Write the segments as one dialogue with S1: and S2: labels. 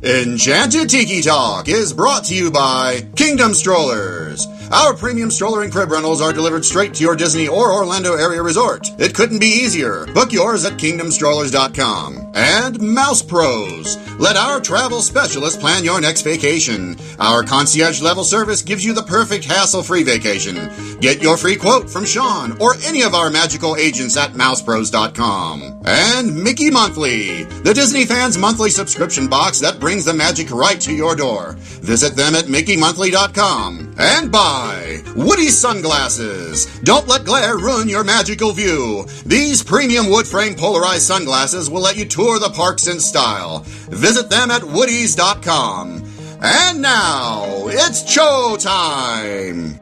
S1: Enchanted Tiki Talk is brought to you by Kingdom Strollers. Our premium stroller and crib rentals are delivered straight to your Disney or Orlando area resort. It couldn't be easier. Book yours at kingdomstrollers.com. And Mouse Pros. Let our travel specialists plan your next vacation. Our concierge level service gives you the perfect hassle-free vacation. Get your free quote from Sean or any of our magical agents at mousepros.com. And Mickey Monthly, the Disney fans' monthly subscription box that brings the magic right to your door. Visit them at mickeymonthly.com. And bye. Woody Sunglasses. Don't let glare ruin your magical view. These premium wood frame polarized sunglasses will let you tour the parks in style. Visit them at woodies.com. And now, it's show time.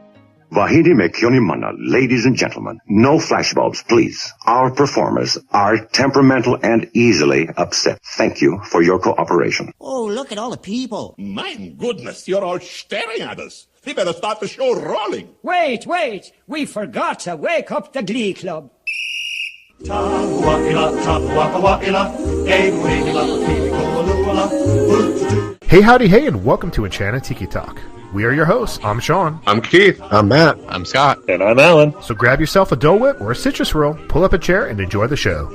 S2: Vahidi me kyonimana, ladies and gentlemen. No flashbulbs, please. Our performers are temperamental and easily upset. Thank you for your cooperation.
S3: Oh, look at all the people.
S4: My goodness, you're all staring at us. We better start the show rolling.
S5: Wait. We forgot to wake up the Glee Club.
S6: Hey, howdy, hey, and welcome to Enchanted Tiki Talk. We are your hosts. I'm Sean.
S7: I'm Keith.
S8: I'm Matt.
S7: I'm Scott.
S8: And I'm Alan.
S6: So grab yourself a Dole Whip or a citrus roll, pull up a chair, and enjoy the show.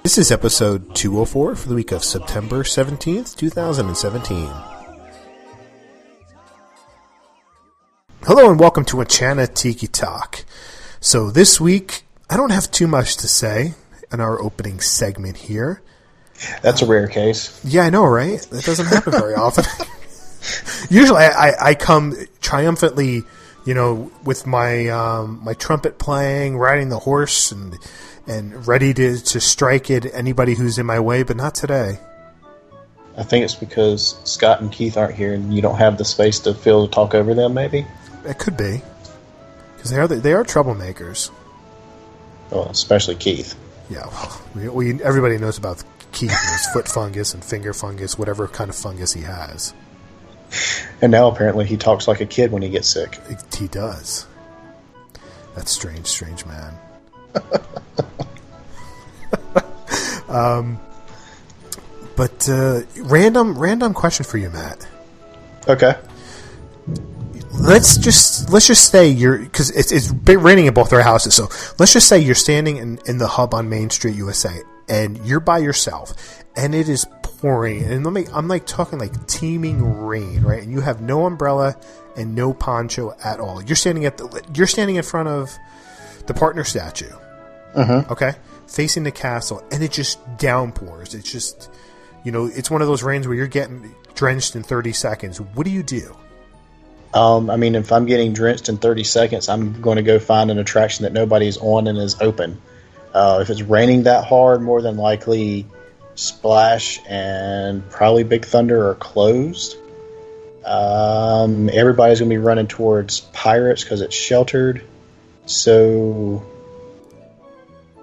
S8: This is episode 204 for the week of September 17th, 2017. Hello and welcome to Enchanted Tiki Talk. So this week, I don't have too much to say in our opening segment here.
S9: That's a rare case.
S8: Yeah, I know, right? That doesn't happen very often. Usually I come triumphantly, with my my trumpet playing, riding the horse, and ready to strike at anybody who's in my way, but not today.
S9: I think it's because Scott and Keith aren't here and you don't have the space to talk over them, maybe?
S8: It could be. Because they are troublemakers.
S9: Well, especially Keith.
S8: Yeah, well, everybody knows about Keith and his foot fungus and finger fungus, whatever kind of fungus he has.
S9: And now apparently he talks like a kid when he gets sick.
S8: He does. That's strange man. But random question for you, Matt.
S9: Okay.
S8: Let's just say because it's been raining at both our houses. So let's just say you're standing in the hub on Main Street, USA, and you're by yourself, and it is pouring, and I'm talking like teeming rain, right? And you have no umbrella and no poncho at all. You're standing in front of the partner statue, okay, facing the castle, and it just downpours. It's just, it's one of those rains where you're getting drenched in 30 seconds. What do you do?
S9: If I'm getting drenched in 30 seconds, I'm going to go find an attraction that nobody's on and is open. If it's raining that hard, more than likely Splash and probably Big Thunder are closed. Everybody's going to be running towards Pirates because it's sheltered. So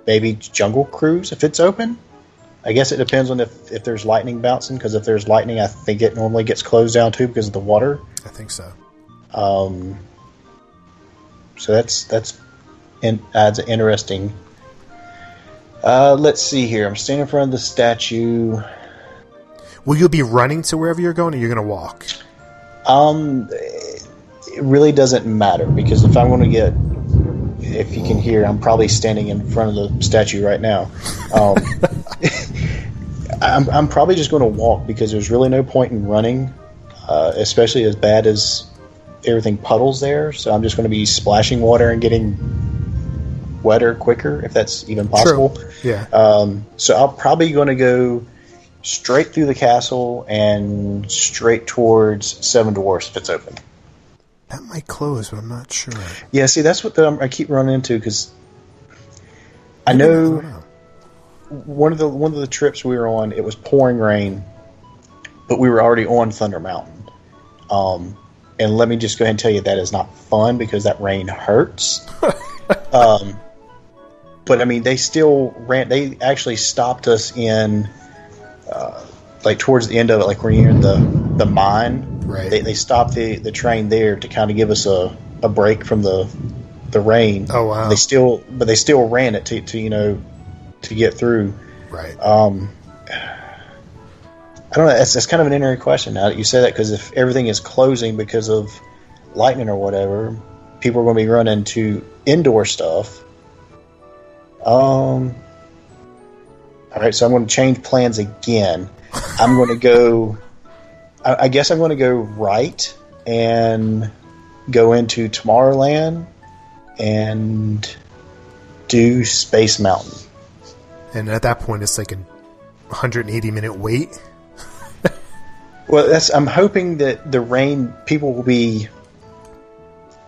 S9: maybe Jungle Cruise if it's open. I guess it depends on if there's lightning bouncing, because if there's lightning, I think it normally gets closed down too because of the water.
S8: I think so.
S9: So that's adds an interesting. Let's see here. I'm standing in front of the statue.
S8: Will you be running to wherever you're going, or you're going to walk?
S9: It really doesn't matter, because if I'm going to if you can hear, I'm probably standing in front of the statue right now. I'm probably just going to walk, because there's really no point in running, especially as bad as everything puddles there. So I'm just going to be splashing water and getting wetter quicker, if that's even possible.
S8: True. Yeah.
S9: So I'm probably going to go straight through the castle and straight towards Seven Dwarfs if it's open.
S8: That might close, but I'm not sure.
S9: Yeah, see, that's what I keep running into, because I know one of the trips we were on, it was pouring rain, but we were already on Thunder Mountain. And let me just go ahead and tell you, that is not fun, because that rain hurts. But I mean, they still ran. They actually stopped us in, towards the end of it, like when you're in the mine.
S8: Right.
S9: They stopped the train there to kind of give us a break from the rain.
S8: Oh wow!
S9: They still ran it to get through.
S8: Right.
S9: I don't know. That's kind of an interesting question now that you say that, because if everything is closing because of lightning or whatever, people are going to be running to indoor stuff. All right, so I'm going to change plans again. I'm going to go. I guess I'm going to go right and go into Tomorrowland and do Space Mountain.
S8: And at that point, it's like a 180-minute wait.
S9: Well, I'm hoping that the rain, people will be,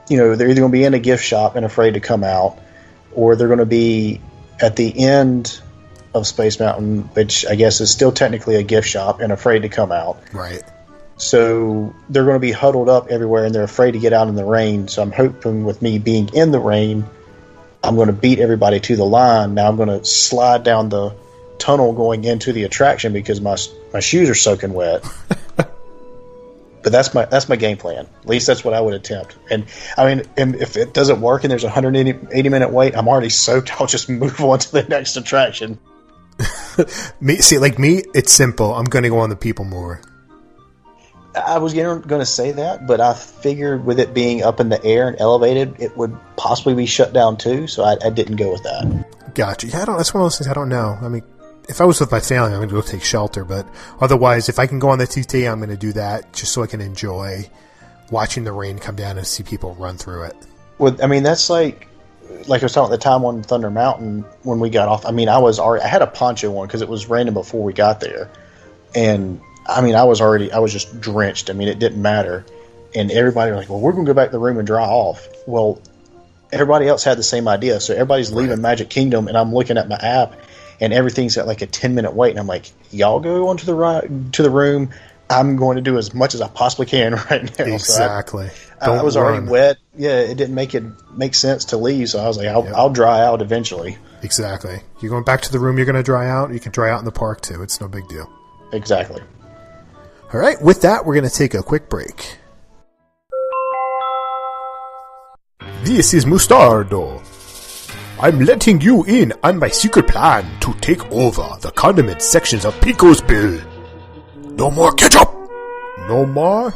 S9: they're either going to be in a gift shop and afraid to come out, or they're going to be at the end of Space Mountain, which I guess is still technically a gift shop, and afraid to come out.
S8: Right.
S9: So they're going to be huddled up everywhere, and they're afraid to get out in the rain. So I'm hoping with me being in the rain, I'm going to beat everybody to the line. Now I'm going to slide down the tunnel going into the attraction because my shoes are soaking wet. But that's my game plan. At least that's what I would attempt. And I mean, if it doesn't work and there's a 180-minute wait, I'm already soaked. I'll just move on to the next attraction.
S8: Me, it's simple. I'm going to go on the people mover.
S9: I was going to say that, but I figured with it being up in the air and elevated, it would possibly be shut down too. So I didn't go with that.
S8: Gotcha. Yeah, that's one of those things I don't know. I mean, if I was with my family, I'm going to go take shelter. But otherwise, if I can go on the TT, I'm going to do that just so I can enjoy watching the rain come down and see people run through it.
S9: Well, I mean, that's like I was talking at the time on Thunder Mountain when we got off. I mean, I had a poncho on because it was raining before we got there. And I mean, I was just drenched. I mean, it didn't matter. And everybody was like, well, we're going to go back to the room and dry off. Well, everybody else had the same idea. So everybody's leaving Magic Kingdom, and I'm looking at my app, and everything's at like a 10-minute wait. And I'm like, y'all go on to the room. I'm going to do as much as I possibly can right now.
S8: Exactly.
S9: So I was already wet. Yeah, it didn't make sense to leave. So I was like, I'll dry out eventually.
S8: Exactly. You're going back to the room, you're going to dry out. You can dry out in the park too. It's no big deal.
S9: Exactly.
S8: All right, with that, we're going to take a quick break. This is Mustardo. I'm letting you in on my secret plan to take over the condiment sections of Pico's Bill. No more ketchup. No more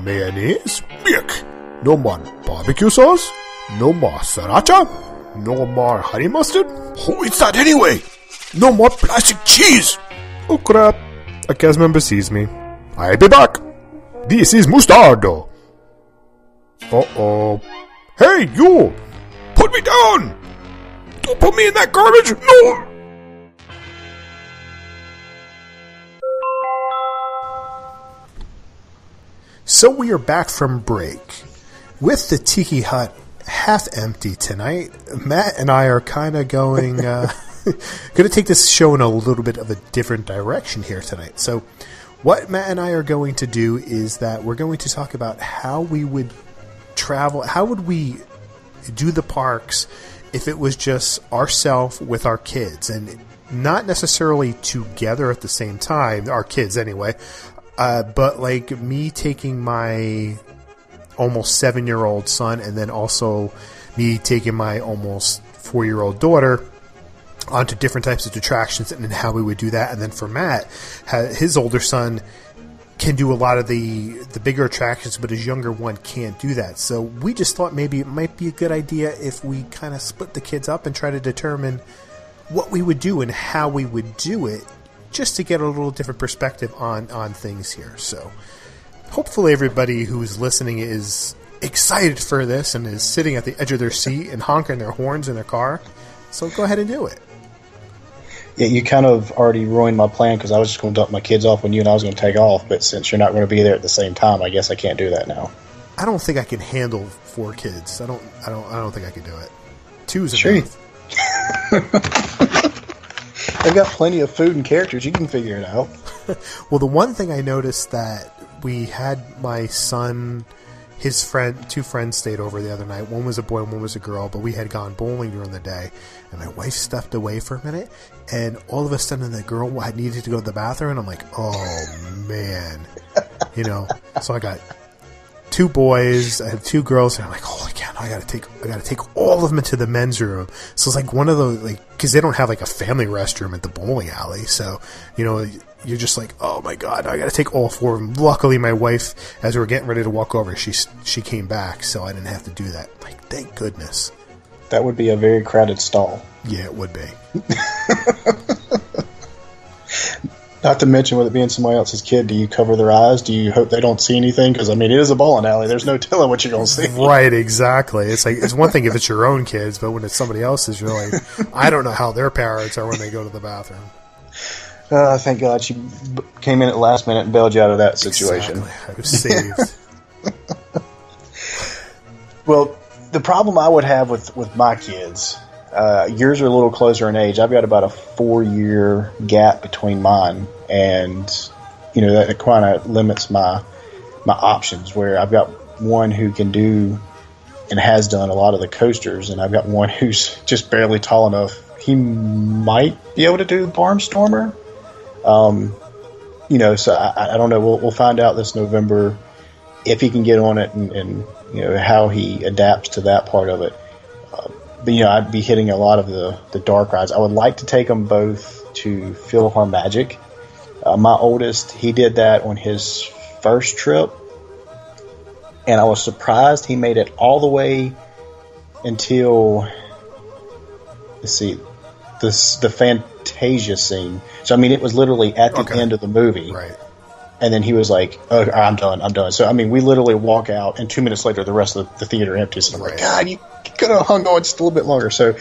S8: mayonnaise. Yuck. No more barbecue sauce. No more sriracha. No more honey mustard. Who eats that anyway? No more plastic cheese. Oh crap. A cast member sees me. I'll be back. This is Mustardo. Uh-oh. Hey, you! Put me down! Don't put me in that garbage! No! So we are back from break. With the Tiki Hut half empty tonight, Matt and I are kind of going to take this show in a little bit of a different direction here tonight. So what Matt and I are going to do is that we're going to talk about how we would travel, how would we do the parks if it was just ourselves with our kids, and not necessarily together at the same time, our kids anyway, but like me taking my almost 7-year-old son and then also me taking my almost 4-year-old daughter onto different types of attractions, and then how we would do that. And then for Matt, his older son can do a lot of the bigger attractions, but his younger one can't do that. So we just thought maybe it might be a good idea if we kind of split the kids up and try to determine what we would do and how we would do it, just to get a little different perspective on things here. So hopefully everybody who's listening is excited for this and is sitting at the edge of their seat and honking their horns in their car. So go ahead and do it.
S9: Yeah, you kind of already ruined my plan because I was just going to dump my kids off when you and I was going to take off. But since you're not going to be there at the same time, I guess I can't do that now.
S8: I don't think I can handle 4 kids. I don't think I can do it. 2's
S9: sure.
S8: enough.
S9: They've got plenty of food and characters. You can figure it out.
S8: Well, the one thing I noticed that we had my son, his friend, 2 friends stayed over the other night. One was a boy and one was a girl, but we had gone bowling during the day. And my wife stepped away for a minute, and all of a sudden the girl had needed to go to the bathroom, and I'm like, oh, man. So I got 2 boys, I have 2 girls, and I'm like, oh, I gotta take all of them into the men's room. So it's like one of those, like, because they don't have like a family restroom at the bowling alley. So, you know, you're just like, oh my God, I gotta take all 4 of them. Luckily, my wife, as we were getting ready to walk over, she came back, so I didn't have to do that. Like, thank goodness.
S9: That would be a very crowded stall.
S8: Yeah, it would be.
S9: Not to mention, with it being somebody else's kid, do you cover their eyes? Do you hope they don't see anything? Because, I mean, it is a bowling alley. There's no telling what you're going to see.
S8: Right, exactly. It's like, it's one thing if it's your own kids, but when it's somebody else's, you're like, I don't know how their parents are when they go to the bathroom.
S9: Thank God she came in at the last minute and bailed you out of that situation.
S8: Exactly. I was saved.
S9: Well, the problem I would have with my kids, yours are a little closer in age. I've got about a 4-year gap between mine, and you know that kind of limits my options. Where I've got one who can do and has done a lot of the coasters, and I've got one who's just barely tall enough. He might be able to do Barnstormer. You know, so I don't know. We'll find out this November if he can get on it and you know how he adapts to that part of it. But, you know, I'd be hitting a lot of the dark rides. I would like to take them both to Philharmagic. My oldest, he did that on his first trip, and I was surprised he made it all the way until, let's see, the Fantasia scene. So, I mean, it was literally at the end of the movie.
S8: Right.
S9: And then he was like, oh, I'm done. So, I mean, we literally walk out, and 2 minutes later, the rest of the theater empties. And I'm like, God, you could have hung on just a little bit longer. So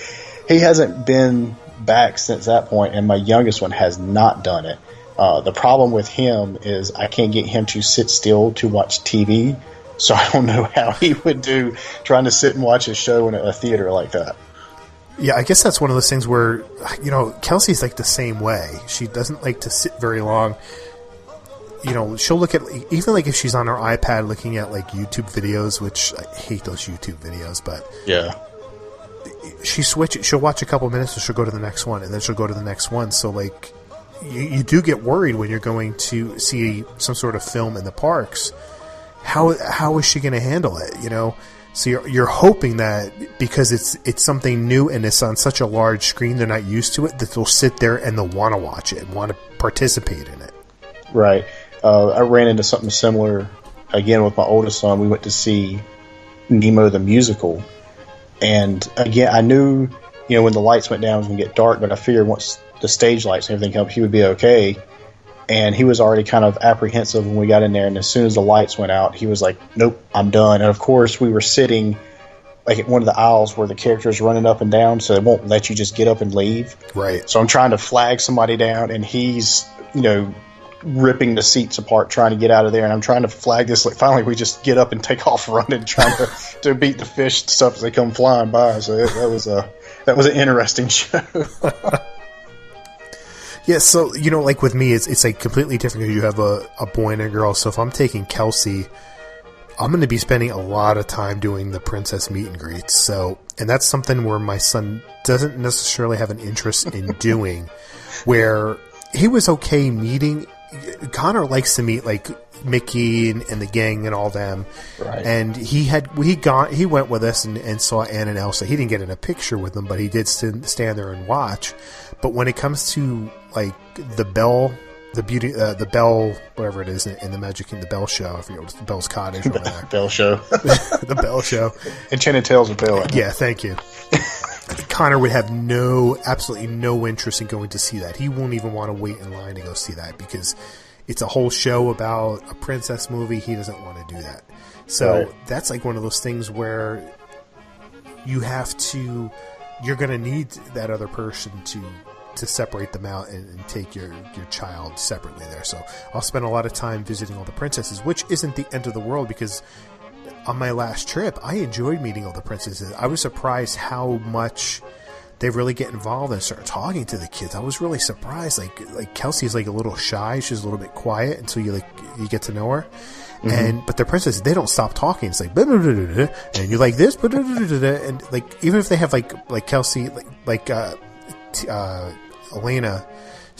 S9: he hasn't been back since that point, and my youngest one has not done it. The problem with him is I can't get him to sit still to watch TV, so I don't know how he would do trying to sit and watch a show in a theater like that.
S8: Yeah, I guess that's one of those things where, you know, Kelsey's like the same way. She doesn't like to sit very long. You know, she'll look at, even like if she's on her iPad looking at like YouTube videos, which I hate those YouTube videos, but
S9: yeah,
S8: she'll watch a couple minutes and she'll go to the next one, and then she'll go to the next one. So like, you do get worried when you're going to see some sort of film in the parks. How is she going to handle it? You know, so you're hoping that because it's something new and it's on such a large screen, they're not used to it, that they'll sit there and they'll want to watch it and want to participate in it.
S9: Right. I ran into something similar again with my oldest son. We went to see Nemo the musical, and again I knew, you know, when the lights went down it was going to get dark, but I figured once the stage lights and everything come, he would be okay. And he was already kind of apprehensive when we got in there, and as soon as the lights went out, he was like, nope, I'm done. And of course we were sitting like at one of the aisles where the characters are running up and down, so they won't let you just get up and leave.
S8: Right.
S9: So I'm trying to flag somebody down, and he's, you know, ripping the seats apart trying to get out of there, and I'm trying to flag this. Like, finally we just get up and take off running, trying to beat the fish and stuff as they come flying by. So that was an interesting show.
S8: Yeah, so, you know, like with me, it's like completely different because you have a boy and a girl. So if I'm taking Kelsey, I'm going to be spending a lot of time doing the princess meet and greets. So, and that's something where my son doesn't necessarily have an interest in doing, where he was okay meeting. Connor likes to meet like Mickey and the gang and all them.
S9: Right.
S8: And he went with us and saw Anna and Elsa. He didn't get in a picture with them, but he did stand there and watch. But when it comes to like the Belle, the Belle, whatever it is in the Magic Kingdom, the Belle Show, I forget what it's, the Belle's Cottage over there.
S9: Belle Show.
S8: The Belle Show.
S9: Enchanted Tales of Belle.
S8: Yeah, thank you. Connor would have absolutely no interest in going to see that. He won't even want to wait in line to go see that because it's a whole show about a princess movie. He doesn't want to do that. So That's like one of those things where you're going to need that other person to separate them out and take your child separately there. So I'll spend a lot of time visiting all the princesses, which isn't the end of the world because on my last trip, I enjoyed meeting all the princesses. I was surprised how much they really get involved and start talking to the kids. I was really surprised. Like Kelsey's like a little shy. She's a little bit quiet until you get to know her. Mm-hmm. But the princesses, they don't stop talking. It's like, and you like this, and like even if they have like Kelsey, like Elena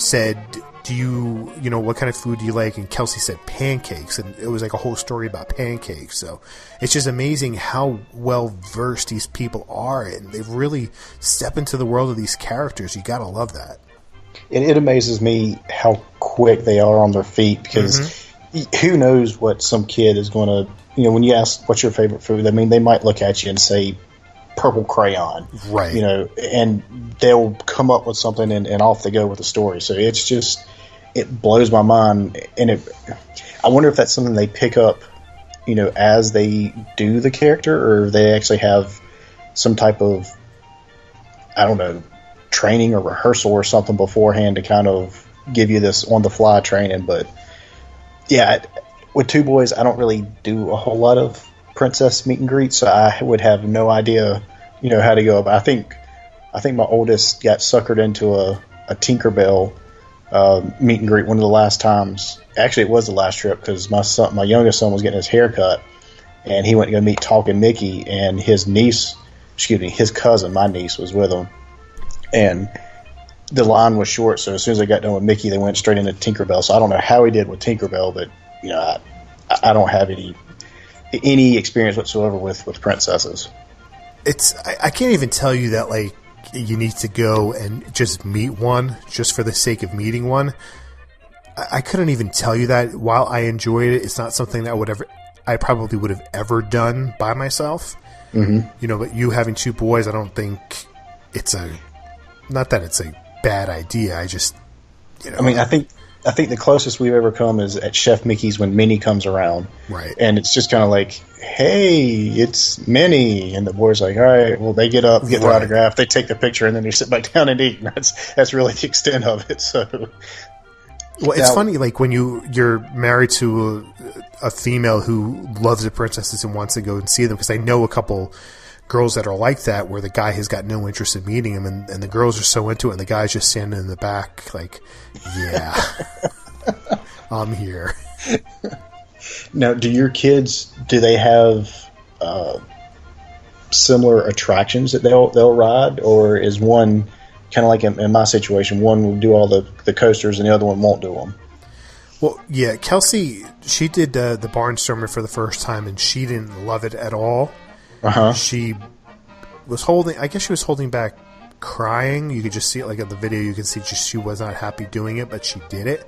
S8: said, what kind of food do you like? And Kelsey said pancakes, and it was like a whole story about pancakes. So it's just amazing how well versed these people are, and they've really stepped into the world of these characters. You gotta love that.
S9: It amazes me how quick they are on their feet, because who knows what some kid is going to, when you ask what's your favorite food, I mean, they might look at you and say purple crayon,
S8: right?
S9: And they'll come up with something, and off they go with the story. So it's just, it blows my mind, and I wonder if that's something they pick up, as they do the character, or they actually have some type of, I don't know, training or rehearsal or something beforehand to kind of give you this on the fly training. But yeah, with Two Boys, I don't really do a whole lot of princess meet and greets, so I would have no idea, how to go. But I think my oldest got suckered into a Tinkerbell meet and greet one of the last times. Actually, it was the last trip, because my youngest son was getting his hair cut, and he went to go meet Talking Mickey, and his cousin, my niece, was with him. And the line was short, so as soon as they got done with Mickey, they went straight into Tinkerbell. So I don't know how he did with Tinkerbell, but I don't have any experience whatsoever with princesses.
S8: I can't even tell you that, like, you need to go and just meet one just for the sake of meeting one. I couldn't even tell you that. While I enjoyed it, it's not something that I probably would have ever done by myself. Mm-hmm. But you having two boys, I don't think not that it's a bad idea. I just, I mean, I think the closest we've ever come is at Chef Mickey's when Minnie comes around. Right.
S9: And it's just kind of like, hey, it's Minnie. And the boys are like, all right, well, they get up, get their autograph, they take the picture, and then they sit back down and eat. And that's really the extent of it. So,
S8: well, it's funny, like when you're married to a female who loves the princesses and wants to go and see them, because I know a couple girls that are like that, where the guy has got no interest in meeting him, and the girls are so into it, and the guy's just standing in the back like, yeah, I'm here.
S9: Now, do your kids, do they have similar attractions that they'll ride, or is one kind of like in my situation, one will do all the coasters and the other one won't do them?
S8: Well, yeah, Kelsey, she did the Barnstormer for the first time, and she didn't love it at all. She was holding back crying. You could just see it, like, at the video, you can see she was not happy doing it, but she did it.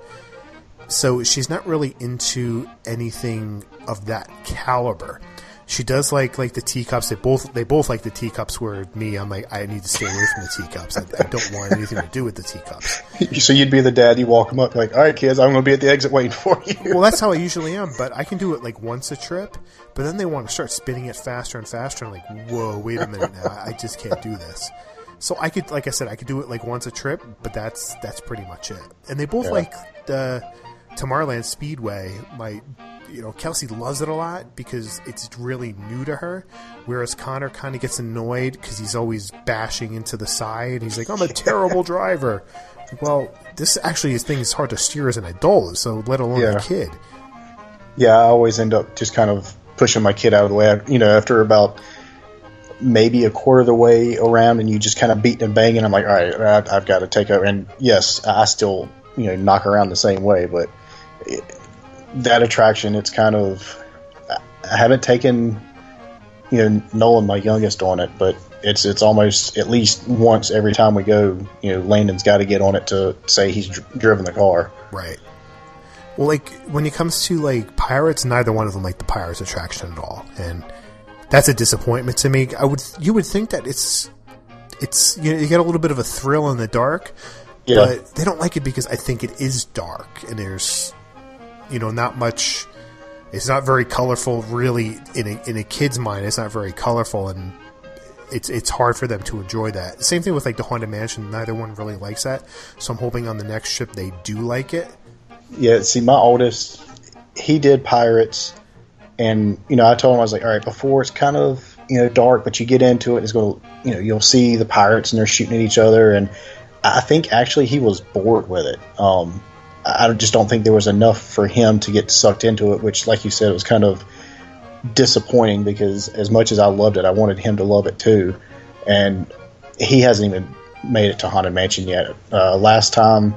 S8: So she's not really into anything of that caliber. She does like the teacups. They both like the teacups, where me, I'm like, I need to stay away from the teacups. I don't want anything to do with the teacups.
S9: So you'd be the dad, you walk them up like, all right, kids, I'm going to be at the exit waiting for you.
S8: Well, that's how I usually am, but I can do it like once a trip, but then they want to start spinning it faster and faster. I'm like, whoa, wait a minute now. I just can't do this. So I could, like I said, I could do it like once a trip, but that's pretty much it. And they both like the Tomorrowland Speedway. Kelsey loves it a lot because it's really new to her, whereas Connor kind of gets annoyed because he's always bashing into the side. He's like, I'm a terrible driver. Well, this thing is hard to steer as an adult, so let alone a kid.
S9: Yeah, I always end up just kind of pushing my kid out of the way. After about maybe a quarter of the way around, and you just kind of beating and banging, I'm like, all right, I've got to take over. And yes, I still knock around the same way, but that attraction, it's kind of, I haven't taken Nolan, my youngest, on it, but it's almost at least once every time we go, Landon's got to get on it to say he's driven the car.
S8: Right. Well, like, when it comes to, like, Pirates, neither one of them like the Pirates attraction at all, and that's a disappointment to me. You would think that it's you get a little bit of a thrill in the dark, but they don't like it because I think it is dark, and there's not much. It's not very colorful, really. In a kid's mind, it's not very colorful, and it's hard for them to enjoy that. Same thing with like the Haunted Mansion. Neither one really likes that, so I'm hoping on the next trip they do like it.
S9: Yeah, see, my oldest, he did Pirates, and I told him, I was like, all right, before it's kind of dark, but you get into it, it's going to you'll see the pirates and they're shooting at each other, and I think actually he was bored with it. I just don't think there was enough for him to get sucked into it, which, like you said, was kind of disappointing because as much as I loved it, I wanted him to love it too. And he hasn't even made it to Haunted Mansion yet. Last time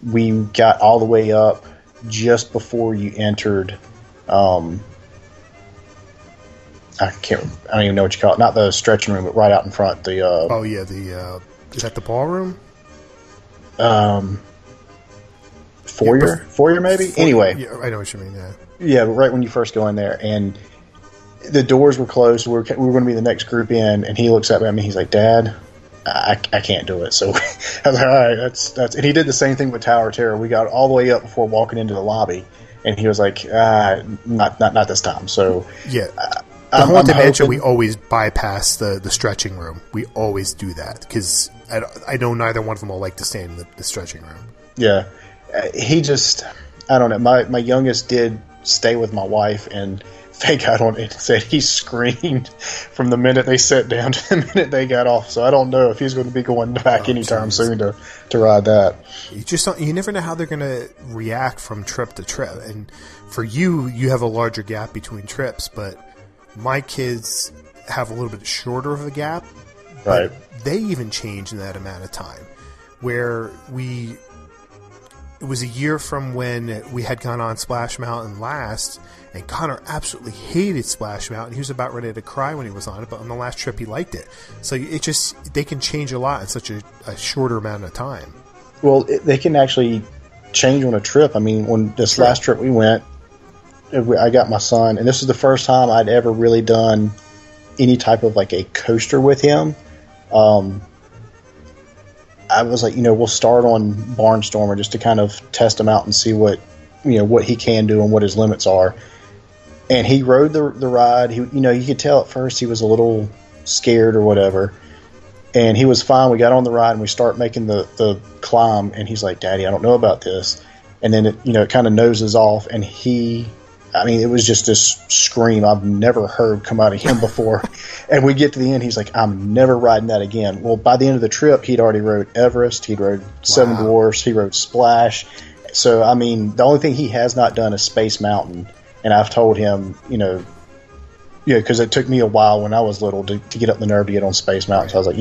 S9: we got all the way up just before you entered. I don't even know what you call it. Not the stretching room, but right out in front. The is that the ballroom? Foyer maybe. Anyway,
S8: yeah, I know what you mean.
S9: Yeah, but right when you first go in there, and the doors were closed. We were going to be the next group in, and he looks at me. He's like, "Dad, I can't do it." So I was like, "All right, that's." And he did the same thing with Tower of Terror. We got all the way up before walking into the lobby, and he was like, "Not this time." So
S8: yeah. The Haunted Mansion, we always bypass the stretching room. We always do that because I know neither one of them will like to stay in the stretching room.
S9: Yeah, he just, I don't know. My youngest did stay with my wife, and they got on it and said he screamed from the minute they sat down to the minute they got off. So I don't know if he's going to be going back anytime soon to ride that.
S8: You never know how they're going to react from trip to trip. And for you have a larger gap between trips, but my kids have a little bit shorter of a gap.
S9: Right.
S8: They even change in that amount of time. Where it was a year from when we had gone on Splash Mountain last, and Connor absolutely hated Splash Mountain. He was about ready to cry when he was on it, but on the last trip he liked it. So they can change a lot in such a shorter amount of time.
S9: Well, they can actually change on a trip. I mean, when this last trip we went, I got my son, and this is the first time I'd ever really done any type of like a coaster with him. I was like, we'll start on Barnstormer just to kind of test him out and see what he can do and what his limits are. And he rode the ride. You could tell at first he was a little scared or whatever. And he was fine. We got on the ride and we start making the climb. And he's like, "Daddy, I don't know about this." And then it kind of noses off. And it was just this scream I've never heard come out of him before. And we get to the end, he's like, "I'm never riding that again." Well, by the end of the trip, he'd already rode Everest, he'd rode Seven Dwarfs, he rode Splash. So, the only thing he has not done is Space Mountain. And I've told him, because it took me a while when I was little to get up the nerve to get on Space Mountain. So I was like,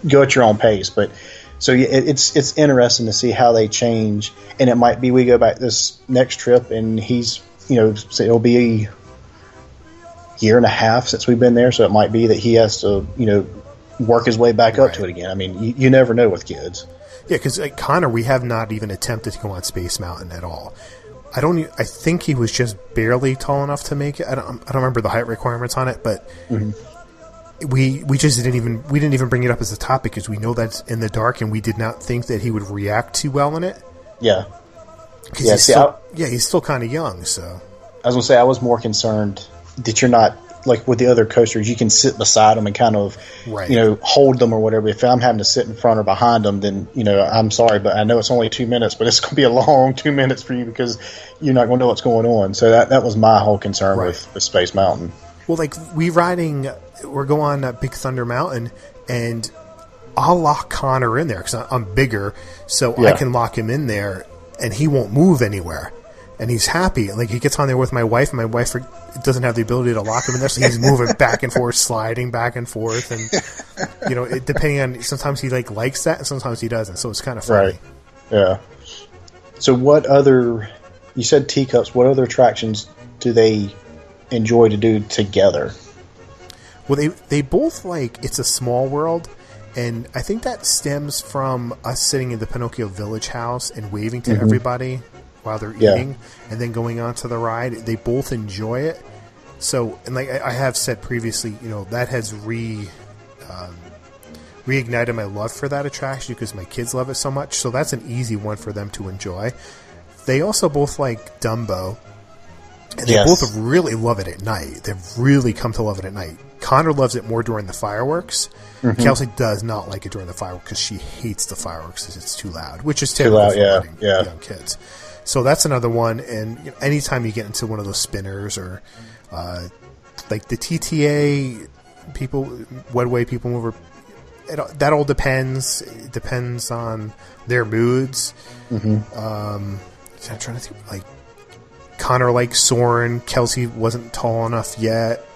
S9: go at your own pace. But so it's interesting to see how they change. And it might be we go back this next trip and he's, it'll be a year and a half since we've been there. So it might be that he has to, work his way back up to it again. You never know with kids.
S8: Yeah, because Connor, we have not even attempted to go on Space Mountain at all. I think he was just barely tall enough to make it. I don't remember the height requirements on it, but we just didn't even bring it up as a topic because we know that's in the dark, and we did not think that he would react too well in it.
S9: Yeah,
S8: he's still kind of young. So
S9: I was gonna say I was more concerned that you're not like with the other coasters. You can sit beside them and kind of hold them or whatever. If I'm having to sit in front or behind them, then I'm sorry, but I know it's only 2 minutes, but it's going to be a long 2 minutes for you because you're not going to know what's going on. So that was my whole concern with Space Mountain.
S8: Well, we're going up Big Thunder Mountain, and I'll lock Connor in there because I'm bigger, so I can lock him in there, and he won't move anywhere. And he's happy. Like, he gets on there with my wife, and my wife doesn't have the ability to lock him in there, so he's moving back and forth, sliding back and forth. And, depending on, sometimes he, likes that, and sometimes he doesn't. So it's kind of funny.
S9: Right. Yeah. So you said teacups, what other attractions do they enjoy to do together?
S8: Well, they both It's a Small World, and I think that stems from us sitting in the Pinocchio Village house and waving to everybody while they're eating, and then going on to the ride. They both enjoy it. So, and like I have said previously, that has reignited my love for that attraction because my kids love it so much. So that's an easy one for them to enjoy. They also both like Dumbo, and they both really love it at night. They've really come to love it at night. Connor loves it more during the fireworks. Kelsey does not like it during the fireworks because she hates the fireworks because it's too loud, which is typical for young kids. So that's another one, and anytime you get into one of those spinners or like the TTA people, Wedway people mover, that all depends. It depends on their moods. I'm trying to think. Connor likes Soarin'. Kelsey wasn't tall enough yet.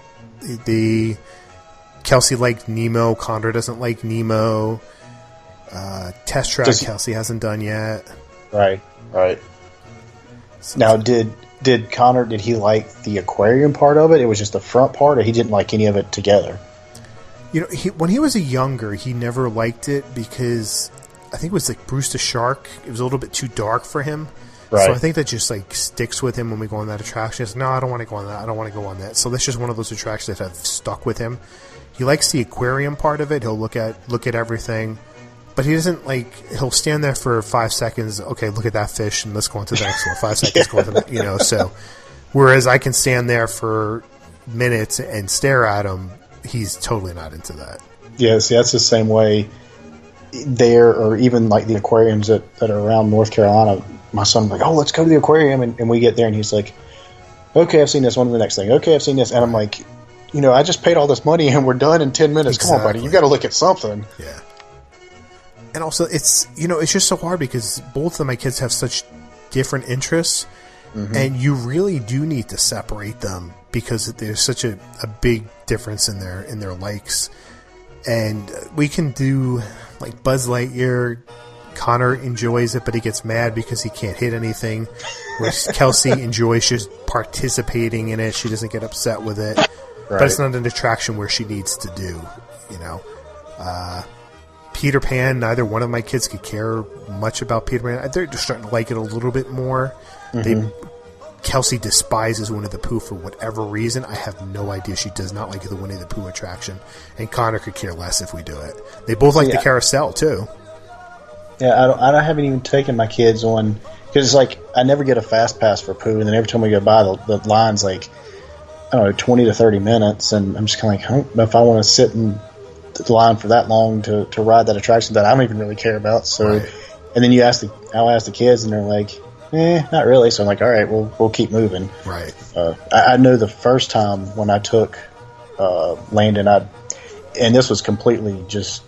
S8: Kelsey liked Nemo. Connor doesn't like Nemo. Test Track Kelsey hasn't done yet.
S9: Right.
S6: So
S9: Now, did Connor, did he like the aquarium part of it? It was just the front part, or he didn't like any of it together?
S6: when he was younger, he never liked it because I think it was like Bruce the Shark. It was a little bit too dark for him.
S9: Right.
S6: So I think that just like sticks with him when we go on that attraction. It's, no, I don't want to go on that. I don't want to go on that. So that's just one of those attractions that have stuck with him. He likes the aquarium part of it. He'll look at everything, but he doesn't like. He'll stand there for 5 seconds. Okay, look at that fish, and let's go on to the next one. 5 seconds, go on to the, So, whereas I can stand there for minutes and stare at him, he's totally not into that.
S9: Yeah, see, that's the same way there, or even like the aquariums that are around North Carolina. My son was like, oh, let's go to the aquarium. And we get there, and he's like, okay, I've seen this. On to the next thing. Okay, I've seen this. And I'm like, I just paid all this money, and we're done in 10 minutes.
S6: Exactly.
S9: Come on, buddy. You got to look at something.
S6: Yeah. And also, it's it's just so hard because both of my kids have such different interests, and you really do need to separate them because there's such a big difference in their likes. And we can do like Buzz Lightyear. Connor enjoys it, but he gets mad because he can't hit anything. Whereas Kelsey enjoys just participating in it. She doesn't get upset with it.
S9: Right.
S6: But it's not an attraction where she needs to do, Peter Pan, neither one of my kids could care much about Peter Pan. They're just starting to like it a little bit more. Kelsey despises Winnie the Pooh for whatever reason. I have no idea. She does not like the Winnie the Pooh attraction. And Connor could care less if we do it. They both like the carousel, too.
S9: Yeah, I haven't even taken my kids on, because it's like I never get a fast pass for Pooh, and then every time we go by, the line's like, I don't know, 20 to 30 minutes, and I'm just kind of like, I don't know if I want to sit in the line for that long to ride that attraction that I don't even really care about. So,
S6: Right.
S9: And then I'll ask the kids, and they're like, not really. So I'm like, all right, we'll keep moving.
S6: Right.
S9: I know the first time when I took Landon, and this was completely just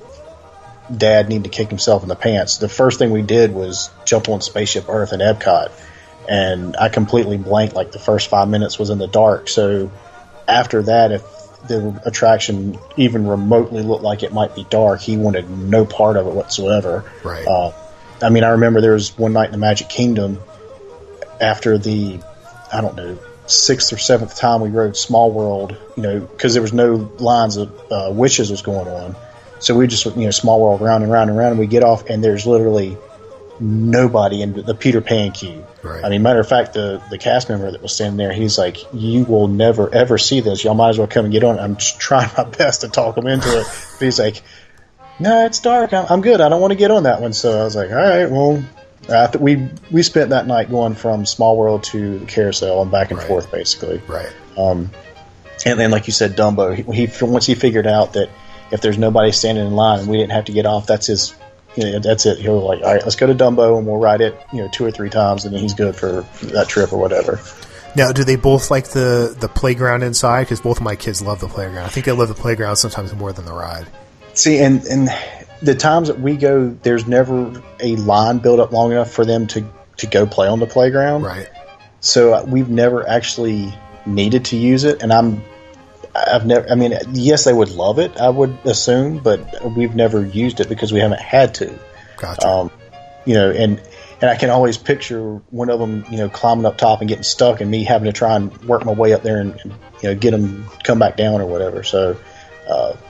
S9: Dad needed to kick himself in the pants. The first thing we did was jump on Spaceship Earth in Epcot, and I completely blanked. Like the first 5 minutes was in the dark. So after that, if the attraction even remotely looked like it might be dark, he wanted no part of it whatsoever.
S6: Right.
S9: I remember there was one night in the Magic Kingdom after the, I don't know, 6th or 7th time we rode Small World, because there was no lines of Wishes was going on. So we just, Small World round and round and round, and we get off, and there's literally nobody in the Peter Pan queue.
S6: Right.
S9: Matter of fact, the cast member that was standing there, he's like, you will never, ever see this. Y'all might as well come and get on it. I'm just trying my best to talk him into it. But he's like, no, it's dark. I'm good. I don't want to get on that one. So I was like, all right, well, we spent that night going from Small World to the carousel and back and forth, basically.
S6: Right.
S9: And then, like you said, Dumbo, once he figured out that if there's nobody standing in line and we didn't have to get off, that's his, that's it. He'll like, all right, let's go to Dumbo and we'll ride it, 2 or 3 times, and then he's good for that trip or whatever.
S6: Now, do they both like the playground inside? Because both of my kids love the playground. I think they love the playground sometimes more than the ride.
S9: See, and the times that we go, there's never a line built up long enough for them to go play on the playground.
S6: Right.
S9: So we've never actually needed to use it, and I've never. Yes, they would love it, I would assume, but we've never used it because we haven't had to.
S6: Gotcha.
S9: And I can always picture one of them, climbing up top and getting stuck, and me having to try and work my way up there and get them come back down or whatever. So,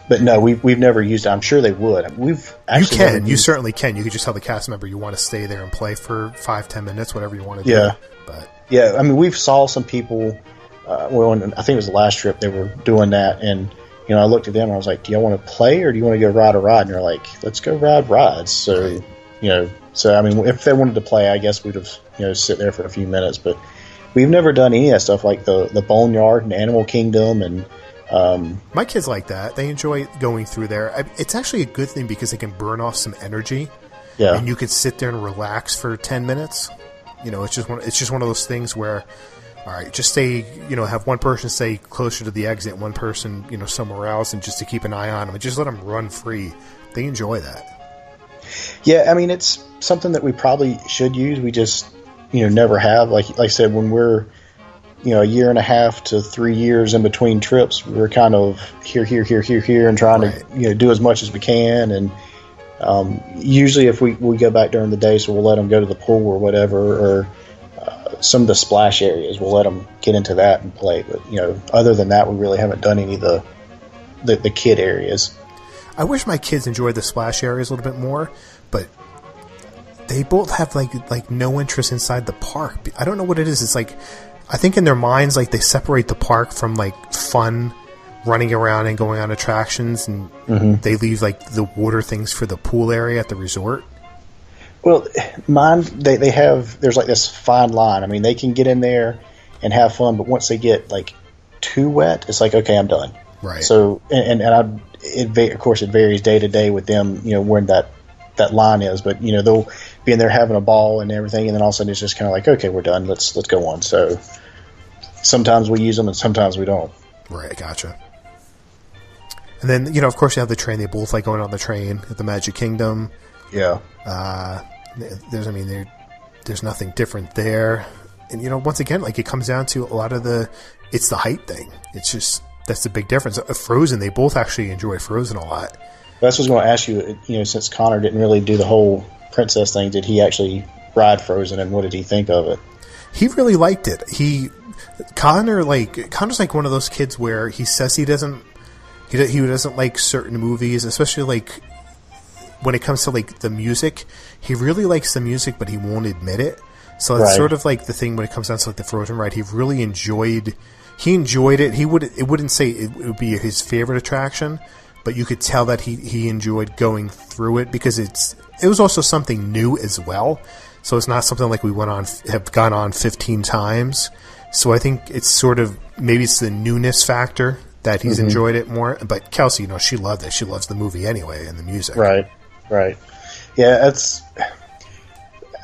S9: but no, we've never used it. I'm sure they would. We've actually
S6: you certainly can. You could just tell the cast member you want to stay there and play for 5-10 minutes, whatever you want to do.
S9: Yeah,
S6: but
S9: yeah, we've saw some people. I think it was the last trip they were doing that, and I looked at them and I was like, "Do y'all want to play or do you want to go ride a ride?" And they're like, "Let's go ride rides." So, if they wanted to play, I guess we'd have sit there for a few minutes. But we've never done any of that stuff like the Boneyard and Animal Kingdom, and
S6: my kids like that. They enjoy going through there. It's actually a good thing because they can burn off some energy.
S9: Yeah,
S6: and you could sit there and relax for 10 minutes. It's just one of those things where. All right, just stay, have one person stay closer to the exit, one person, somewhere else, and just to keep an eye on them and just let them run free. They enjoy that.
S9: Yeah, it's something that we probably should use. We just, never have. Like I said, when we're, a year and a half to 3 years in between trips, we're kind of here, and trying to, do as much as we can. And Usually if we go back during the day, so we'll let them go to the pool or whatever, or some of the splash areas, we'll let them get into that and play. But, other than that, we really haven't done any of the kid areas.
S6: I wish my kids enjoyed the splash areas a little bit more, but they both have like no interest inside the park. I don't know what it is. It's like, I think in their minds, like, they separate the park from like fun running around and going on attractions, and they leave like the water things for the pool area at the resort.
S9: Well, mine, they have, there's like this fine line. I mean, they can get in there and have fun, but once they get like too wet, it's like, okay, I'm done.
S6: Right.
S9: So, of course, it varies day to day with them, where that line is. But they'll be in there having a ball and everything, and then all of a sudden it's just kind of like, okay, we're done. Let's go on. So sometimes we use them, and sometimes we don't.
S6: Right. Gotcha. And then of course, you have the train. They both like going on the train at the Magic Kingdom.
S9: Yeah.
S6: There's nothing different there. And once again, like, it comes down to a lot of it's the height thing. It's just, that's the big difference. Frozen, they both actually enjoy Frozen a lot.
S9: That's what I was going to ask you. Since Connor didn't really do the whole princess thing, did he actually ride Frozen, and what did he think of it?
S6: He really liked it. Connor's like one of those kids where he says he doesn't like certain movies, especially like when it comes to like the music. He really likes the music, but he won't admit it. So it's sort of like the thing when it comes down to like the Frozen ride. He really enjoyed it. It wouldn't say it would be his favorite attraction, but you could tell that he enjoyed going through it, because it was also something new as well. So it's not something like we have gone on 15 times. So I think it's sort of, maybe it's the newness factor that he's enjoyed it more. But Kelsey, she loved it. She loves the movie anyway, and the music.
S9: Right. Yeah,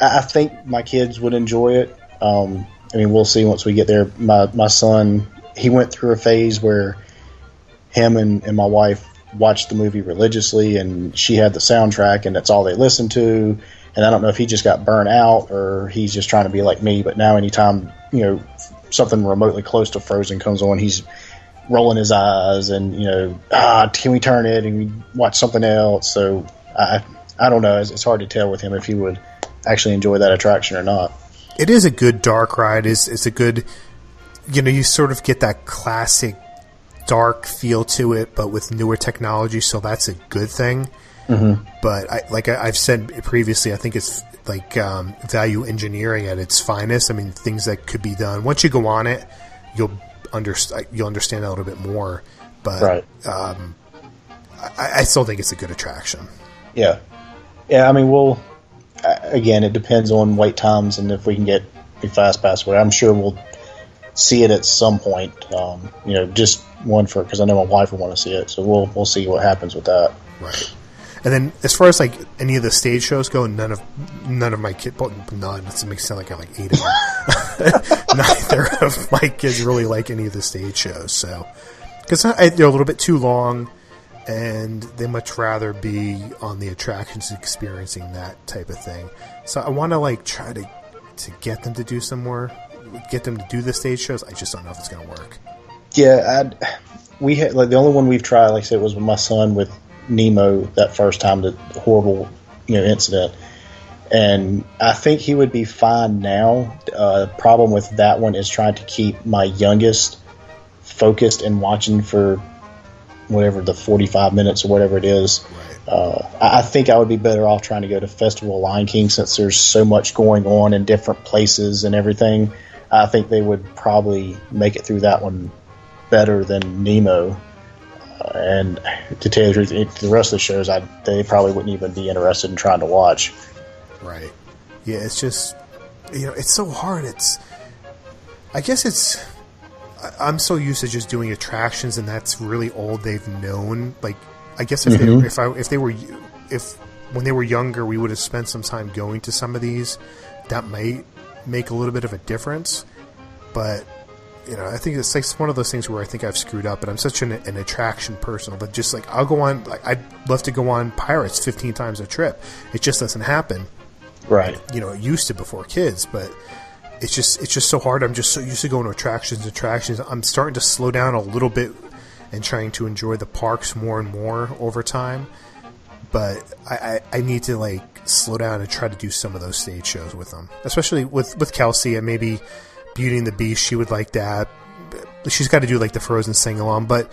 S9: I think my kids would enjoy it. We'll see once we get there. My son, he went through a phase where him and my wife watched the movie religiously, and she had the soundtrack, and that's all they listened to. And I don't know if he just got burnt out or he's just trying to be like me. But now anytime, something remotely close to Frozen comes on, he's rolling his eyes and, can we turn it and we watch something else? So I don't know. It's hard to tell with him if he would actually enjoy that attraction or not.
S6: It is a good dark ride. It's a good, you sort of get that classic dark feel to it, but with newer technology. So that's a good thing. But I've said previously, I think it's like value engineering at its finest. I mean, things that could be done. Once you go on it, you'll understand a little bit more. But I still think it's a good attraction.
S9: Yeah. Again, it depends on wait times and if we can get a fast pass. I'm sure we'll see it at some point. Just one because I know my wife will want to see it. So we'll see what happens with that.
S6: Right. And then as far as like any of the stage shows go, none of my kids, none. It makes it sound like I like 8 of them. Neither of my kids really like any of the stage shows. So because they're a little bit too long, and they much rather be on the attractions experiencing that type of thing. So I want to try to get them to do some more, get them to do the stage shows. I just don't know if it's going to work.
S9: Yeah, we had the only one we've tried, like I said, was with my son with Nemo that first time, the horrible incident. And I think he would be fine now. Problem with that one is trying to keep my youngest focused and watching for whatever the 45 minutes or whatever it is. Right. I think I would be better off trying to go to Festival of Lion King, since there's so much going on in different places and everything. I think they would probably make it through that one better than Nemo. And to tell you the truth, the rest of the shows, they probably wouldn't even be interested in trying to watch.
S6: Right. Yeah, it's just, it's so hard. I'm so used to just doing attractions, and that's really all they've known. Like, I guess when they were younger, we would have spent some time going to some of these. That might make a little bit of a difference, but I think it's like one of those things where I think I've screwed up, but I'm such an attraction person. But just I'll go on, I'd love to go on Pirates 15 times a trip. It just doesn't happen.
S9: Right.
S6: It used to before kids, but it's just so hard. I'm just so used to going to attractions. I'm starting to slow down a little bit and trying to enjoy the parks more and more over time.
S8: but I need to like slow down and try to do some of those stage shows with them, especially with Kelsey and maybe Beauty and the Beast. She would like that. She's got to do like the Frozen sing along, but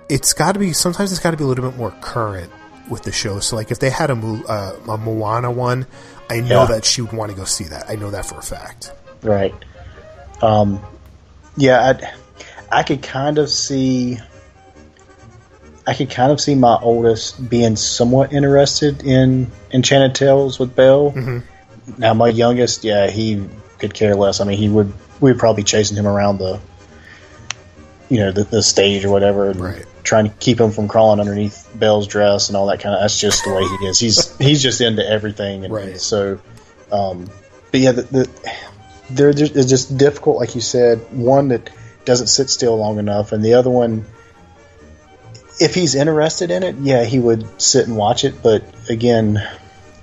S8: sometimes it's got to be a little bit more current with the show. So like if they had a Moana one, I know that she would want to go see that. I know that for a fact.
S9: Right. I could kind of see my oldest being somewhat interested in Enchanted Tales with Belle. Mm-hmm. Now my youngest, he could care less. I mean, we would probably be chasing him around the stage or whatever, and trying to keep him from crawling underneath Belle's dress and all that kind of. That's just the way he is. He's just into everything, and so. But yeah, they're just difficult, like you said. One that doesn't sit still long enough, and the other one, if he's interested in it, he would sit and watch it. But again,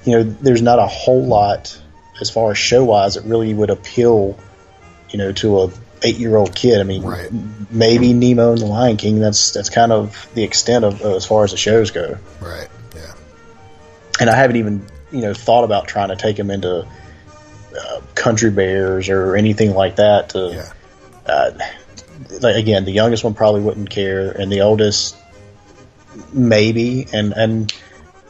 S9: there's not a whole lot as far as show wise that really would appeal, to a 8-year-old kid. I mean, maybe Nemo and the Lion King. That's kind of the extent of as far as the shows go.
S8: Right. Yeah.
S9: And I haven't even thought about trying to take him into Country Bears or anything like that. Again, the youngest one probably wouldn't care, and the oldest maybe. And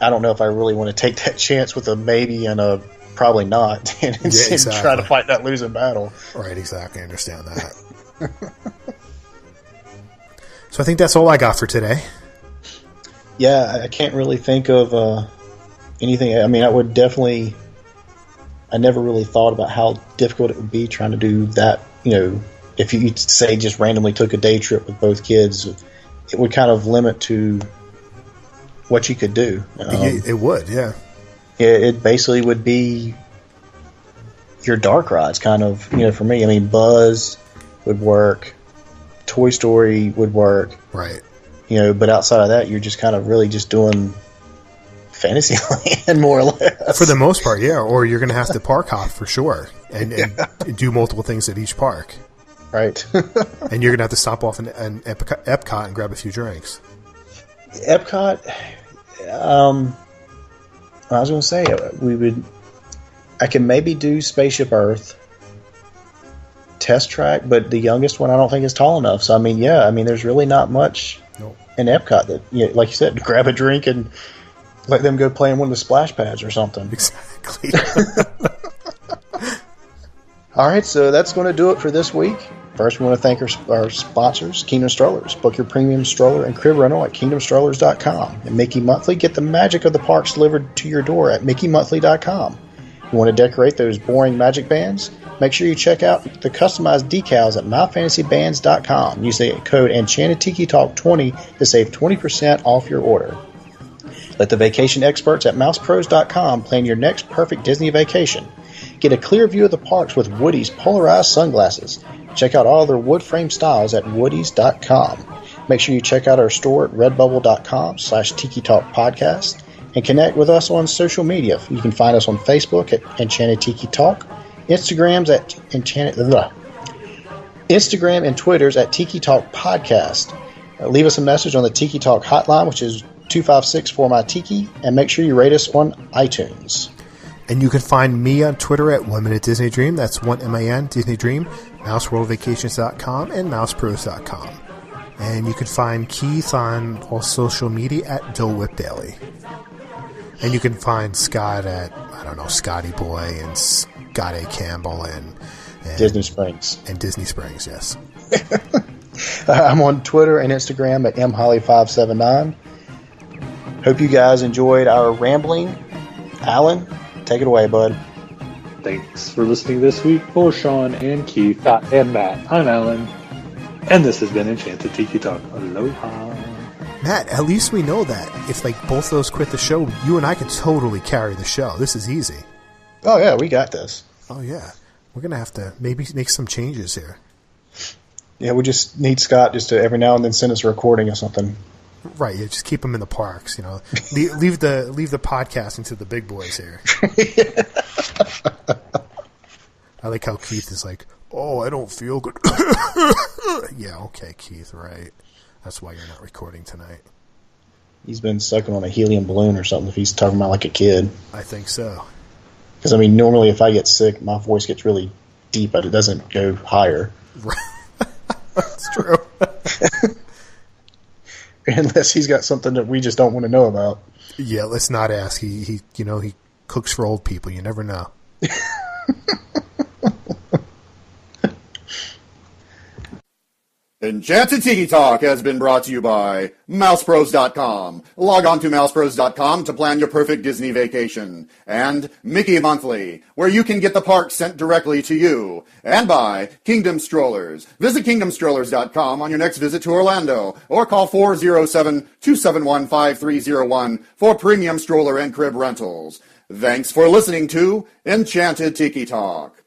S9: I don't know if I really want to take that chance with a maybe and a probably not, and try to fight that losing battle.
S8: Right, exactly. I understand that. So I think that's all I got for today.
S9: Yeah, I can't really think of anything. I mean, I never really thought about how difficult it would be trying to do that. If you say just randomly took a day trip with both kids, it would kind of limit to what you could do.
S8: It would, yeah.
S9: It basically would be your dark rides, kind of. For me, I mean, Buzz would work, Toy Story would work,
S8: right?
S9: But outside of that, you're just kind of really just doing Fantasyland, more or less.
S8: For the most part, yeah. Or you're going to have to park hop for sure, and do multiple things at each park,
S9: right?
S8: And you're going to have to stop off in Epcot and grab a few drinks.
S9: Epcot. I was going to say I can maybe do Spaceship Earth test track, but the youngest one I don't think is tall enough. So I mean, there's really not much in Epcot that, like you said, grab a drink and let them go play in one of the splash pads or something.
S8: Exactly.
S9: All right, so that's going to do it for this week. First, we want to thank our sponsors, Kingdom Strollers. Book your premium stroller and crib rental at kingdomstrollers.com. And Mickey Monthly, get the magic of the parks delivered to your door at mickeymonthly.com. You want to decorate those boring magic bands? Make sure you check out the customized decals at myfantasybands.com. Use the code EnchantedTikiTalk20 to save 20% off your order. Let the vacation experts at mousepros.com plan your next perfect Disney vacation. Get a clear view of the parks with Woody's polarized sunglasses. Check out all their wood frame styles at woodys.com. Make sure you check out our store at redbubble.com/Tiki Talk Podcast and connect with us on social media. You can find us on Facebook at Enchanted Tiki Talk, Instagram and Twitters at Tiki Talk Podcast. Leave us a message on the Tiki Talk hotline, which is 256-4MY-TIKI, and make sure you rate us on iTunes.
S8: And you can find me on Twitter at 1 Minute Disney Dream. That's 1MIN Disney Dream, MouseWorldVacations.com, and MousePros.com. And you can find Keith on all social media at Dole Whip Daily. And you can find Scott at, Scotty Boy and Scott A. Campbell and
S9: Disney Springs.
S8: And Disney Springs, yes.
S9: I'm on Twitter and Instagram at mholly579. Hope you guys enjoyed our rambling. Alan, take it away, bud.
S3: Thanks for listening this week for Sean and Keith and Matt. I'm Alan, and this has been Enchanted Tiki Talk. Aloha.
S8: Matt, at least we know that if both those quit the show, you and I can totally carry the show. This is easy.
S9: Oh yeah, we got this.
S8: Oh yeah, we're gonna have to maybe make some changes here.
S9: Yeah, we just need Scott just to every now and then send us a recording or something.
S8: Right, yeah, just keep him in the parks, leave the podcasting to the big boys here. I like how Keith is like, oh, I don't feel good. Yeah, okay, Keith, right. That's why you're not recording tonight.
S9: He's been sucking on a helium balloon or something if he's talking about like a kid.
S6: I think so.
S9: Because, I mean, normally if I get sick, my voice gets really deep, but it doesn't go higher.
S6: That's true.
S9: Unless he's got something that we just don't want to know about.
S6: Yeah, let's not ask. He cooks for old people. You never know.
S1: Enchanted Tiki Talk has been brought to you by mousepros.com. Log on to mousepros.com to plan your perfect Disney vacation. And Mickey Monthly, where you can get the parks sent directly to you. And by Kingdom Strollers. Visit kingdomstrollers.com on your next visit to Orlando, or call 407-271-5301 for premium stroller and crib rentals. Thanks for listening to Enchanted Tiki Talk.